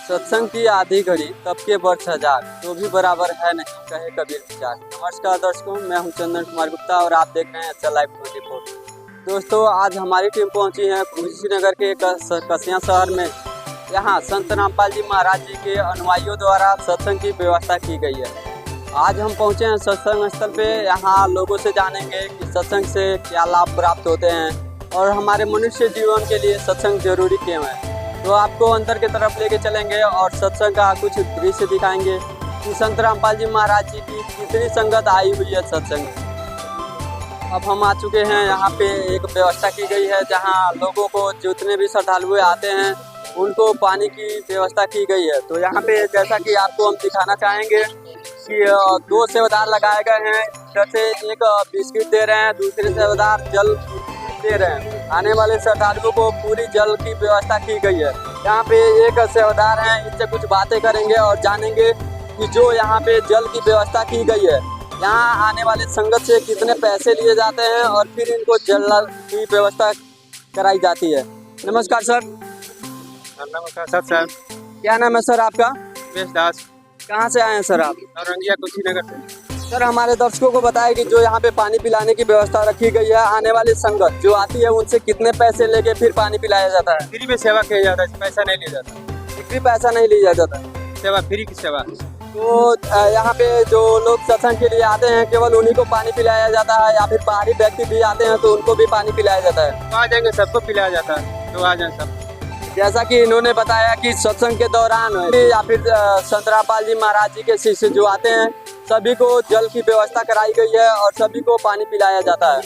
सत्संग की आधी घड़ी तब के वर्ष हजार, तो भी बराबर है नहीं, कहे कबीर विचार। नमस्कार दर्शकों, मैं हूं चंदन कुमार गुप्ता और आप देख रहे हैं अच्छा लाइव 24। दोस्तों, आज हमारी टीम पहुंची है कुशीनगर के कसिया शहर में। यहाँ संत रामपाल जी महाराज जी के अनुयायियों द्वारा सत्संग की व्यवस्था की गई है। आज हम पहुंचे हैं सत्संग स्थल पे। यहाँ लोगों से जानेंगे कि सत्संग से क्या लाभ प्राप्त होते हैं और हमारे मनुष्य जीवन के लिए सत्संग जरूरी क्यों है। तो आपको अंदर की तरफ लेके चलेंगे और सत्संग का कुछ दृश्य दिखाएंगे कि संत रामपाल जी महाराज जी की कितनी संगत आई हुई है सत्संग। अब हम आ चुके हैं, यहाँ पे एक व्यवस्था की गई है जहाँ लोगों को जितने भी श्रद्धालु आते हैं उनको पानी की व्यवस्था की गई है। तो यहाँ पे जैसा कि आपको हम दिखाना चाहेंगे कि दो सेवादार लगाए गए हैं। इधर से एक बिस्किट दे रहे हैं, दूसरे सेवादार जल दे रहे हैं। आने वाले श्रद्धालुओं को पूरी जल की व्यवस्था की गई है। यहाँ पे एक सेवादार हैं, इनसे कुछ बातें करेंगे और जानेंगे कि जो यहाँ पे जल की व्यवस्था की गई है, यहाँ आने वाले संगत से कितने पैसे लिए जाते हैं और फिर इनको जल की व्यवस्था कराई जाती है। नमस्कार सर। नमस्कार सर। क्या नाम है सर आपका? वेश दास। कहाँ से आए हैं सर आप? औरंगिया कुशीनगर से। सर, हमारे दर्शकों को बताया कि जो यहाँ पे पानी पिलाने की व्यवस्था रखी गई है, आने वाली संगत जो आती है उनसे कितने पैसे लेके फिर पानी पिलाया जाता है? फ्री में सेवा किया जाता है, पैसा नहीं लिया जाता। एक भी पैसा नहीं लिया जाता, सेवा फ्री की सेवा। तो यहाँ पे जो लोग सत्संग के लिए आते हैं केवल उन्हीं को पानी पिलाया जाता है या फिर बाहरी व्यक्ति भी आते हैं तो उनको भी पानी पिलाया जाता है? तो आ जाएंगे, सबको पिलाया जाता है, तो आ जाए सब। जैसा कि इन्होंने बताया कि सत्संग के दौरान या फिर संत रामपाल जी महाराज जी के शिष्य जो आते हैं सभी को जल की व्यवस्था कराई गई है और सभी को पानी पिलाया जाता है।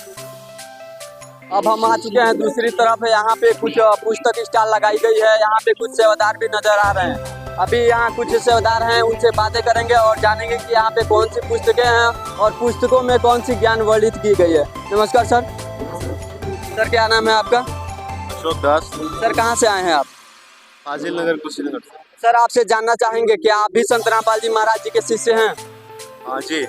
अब हम आ चुके हैं दूसरी तरफ। यहाँ पे कुछ पुस्तक स्टॉल लगाई गई है। यहाँ पे कुछ सेवादार भी नजर आ रहे हैं। अभी यहाँ कुछ सेवादार हैं, उनसे बातें करेंगे और जानेंगे कि यहाँ पे कौन सी पुस्तकें हैं और पुस्तकों में कौन सी ज्ञान वर्णित की गई है। नमस्कार सर। सर, क्या नाम है आपका? अशोक दास। सर, कहाँ से आए हैं आप? फाजिल नगर कुशीनगर से। सर, आपसे जानना चाहेंगे कि आप भी संत रामपाल जी महाराज जी के शिष्य हैं? हाँ जी।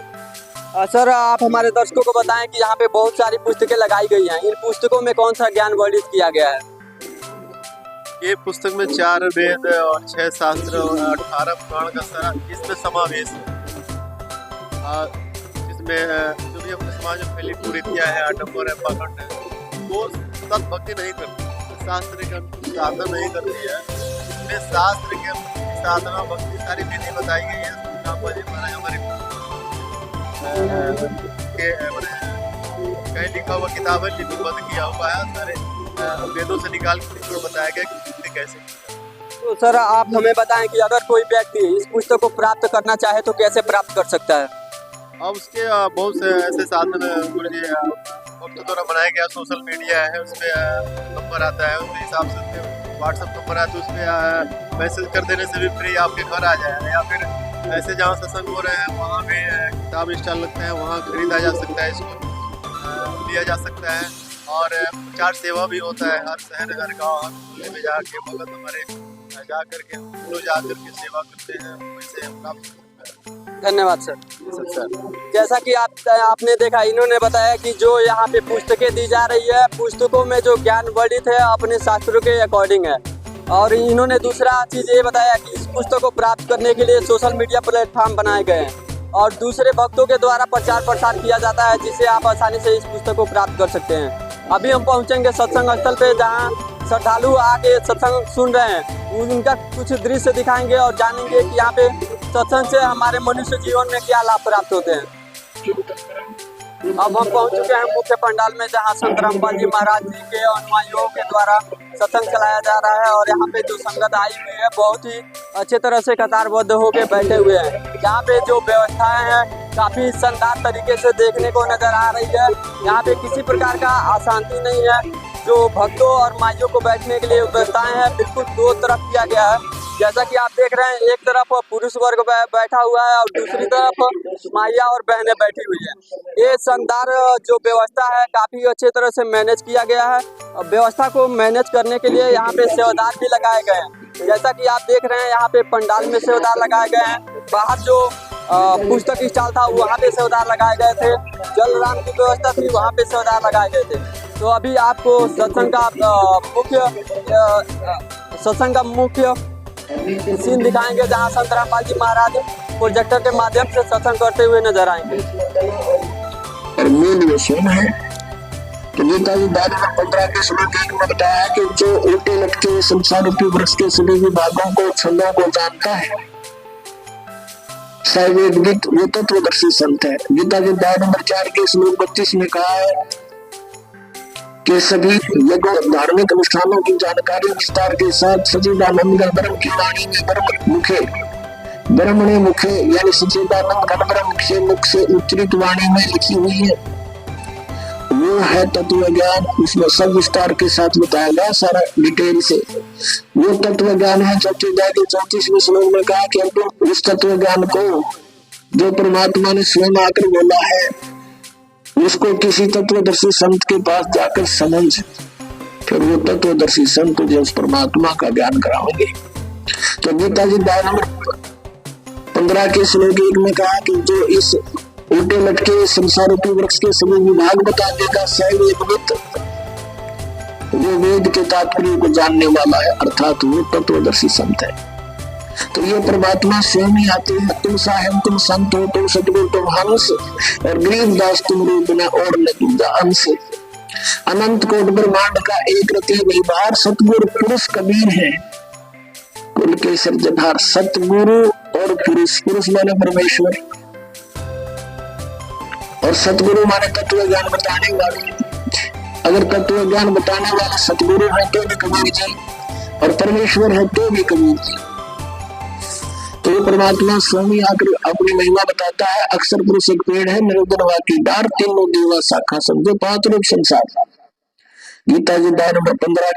सर, आप हमारे दर्शकों को बताएं कि यहाँ पे बहुत सारी पुस्तकें लगाई गई हैं। इन पुस्तकों में कौन सा ज्ञान वर्णित किया गया है? ये पुस्तक में 4 वेद और 6 शास्त्र और 18 पुराण का सारा इसमें समावेश है। जिसमें जो भी अपने समाज में फैली कुरीतियाँ है, आडंबर है, पाखंड है, वो सत भक्ति नहीं करती, शास्त्र के अनुसार साधना नहीं करती है। इसमें शास्त्र के साधना भक्ति सारी विधि बताई गई है। रामपाल जी महाराज हमारे कहीं लिखा हुआ किताब है, लिपिबद्ध किया हुआ है, सारे वेदों से निकाल के बताया गया कि कैसे। तो सर, आप हमें बताएं कि अगर कोई व्यक्ति इस पुस्तक को प्राप्त करना चाहे तो कैसे प्राप्त कर सकता है? अब उसके बहुत से ऐसे साधन भक्तों द्वारा बनाया गया सोशल मीडिया है, उसमें नंबर आता है, उसके हिसाब से व्हाट्सएप नंबर आता है, उस पर मैसेज कर देने से भी फ्री आपके घर आ जाए। या फिर ऐसे जहाँ सत्संग हो रहे हैं वहाँ भी किताब स्टॉल लगते हैं, वहाँ खरीदा जा सकता है, इसको लिया जा सकता है। और प्रचार सेवा भी होता है, हर शहर हर गाँव हर मोहल्ले में जाके भगत हमारे जा करके हम लोग जा करके सेवा करते हैं, वैसे हम प्राप्त करते हैं। धन्यवाद सर। सर, जैसा कि आपने देखा, इन्होंने बताया कि जो यहाँ पे पुस्तकें दी जा रही है, पुस्तकों में जो ज्ञान वर्णित है अपने शास्त्रों के अकॉर्डिंग है। और इन्होंने दूसरा चीज़ ये बताया कि इस पुस्तक को प्राप्त करने के लिए सोशल मीडिया प्लेटफॉर्म बनाए गए हैं और दूसरे भक्तों के द्वारा प्रचार प्रसार किया जाता है, जिससे आप आसानी से इस पुस्तक को प्राप्त कर सकते हैं। अभी हम पहुंचेंगे सत्संग स्थल पे जहां श्रद्धालु आके सत्संग सुन रहे हैं। उनका कुछ दृश्य दिखाएंगे और जानेंगे कि यहाँ पे सत्संग से हमारे मनुष्य जीवन में क्या लाभ प्राप्त होते हैं। अब हम पहुंच चुके हैं मुख्य पंडाल में जहां संत रामपाल जी महाराज जी के अनुयायियों के द्वारा सत्संग चलाया जा रहा है। और यहाँ पे जो संगत आई हुई है बहुत ही अच्छे तरह से कतारबद्ध होके बैठे हुए हैं। यहाँ पे जो व्यवस्थाएं हैं काफी शानदार तरीके से देखने को नजर आ रही है। यहाँ पे किसी प्रकार का अशांति नहीं है। जो भक्तों और माइयों को बैठने के लिए व्यवस्थाएं हैं बिल्कुल दो तरफ किया गया है। जैसा कि आप देख रहे हैं, एक तरफ पुरुष वर्ग बैठा हुआ है और दूसरी तरफ माइया और बहनें बैठी हुई है। ये शानदार जो व्यवस्था है काफी अच्छे तरह से मैनेज किया गया है। व्यवस्था को मैनेज करने के लिए यहाँ पे सेवादार भी लगाए गए हैं। जैसा कि आप देख रहे हैं, यहाँ पे पंडाल में सेवादार लगाए गए हैं। बाहर जो पुस्तक स्टॉल था वहाँ पे सेवादार लगाए गए थे। जलराम की व्यवस्था थी, वहाँ पे सेवादार लगाए गए थे। तो अभी आपको सत्संग का मुख्य सीन दिखाएंगे जहाँ संत रामपाल जी महाराज प्रोजेक्टर के माध्यम से सत्संग करते हुए नजर आएंगे। और मूल विषय है तो गीता जी 15 के श्लोक 1 में बताया कि जो उल्टे लटके हुए संसार रूपी वृक्ष के सभी विभागों को छंदों को जानता है सर्ववेद वो तत्वदर्शी संत है। गीता जी 4 के श्लोक 32 में कहा है कि सभी यज्ञ धार्मिक अनुष्ठानों की जानकारी विस्तार के साथ सच्चिदानंद ब्रह्म की वाणी में ब्रह्मणे मुखे यानी सच्चिदानंद ब्रह्म के मुख से उच्चरित वाणी में लिखी हुई है वो है तत्व ज्ञान। उसमें सब विस्तार के साथ बताया गया सारा डिटेल से। वो तत्व ज्ञान है। 34वें श्लोक में कहा कि अर्जुन उस तत्व ज्ञान को जो परमात्मा ने स्वयं आकर बोला है उसको किसी तत्वदर्शी संत के पास जाकर समझ, फिर वो तत्वदर्शी संत तुझे उस परमात्मा का ज्ञान कराएंगे। तो गीता जी 15 के श्लोक 1 में कहा कि जो इस उल्टे लटके संसार रूपी वृक्ष के सभी विभाग बता देगा सर्ववेद वो वेद के तात्पर्य को जानने वाला है, अर्थात वो तत्वदर्शी संत है। तो ये परमात्मा स्वयं ही आते हैं। तुम साहेब तुम संत हो, तुम सतगुरु तुम हंस और गरीबदास तुम रूप न और न दूजा अंश। अनंत कोट ब्रह्मांड का एक रति निभार सतगुरु पुरुष कबीर है। कुल के सृजनहार सतगुरु और पुरुष माने परमेश्वर और सतगुरु माने तत्व ज्ञान बताने वाले। अगर तत्व ज्ञान बताने वाला सतगुरु है तो भी कबीर जी और परमेश्वर है तो भी कबीर जी। तो परमात्मा स्वामी आकर अपनी महिमा बताता है। अक्षर पुरुष एक पेड़ है, निरुद्धन वाकी डार, तीनों देवा शाखा समझो 5 रूप संसार। गीता जी 15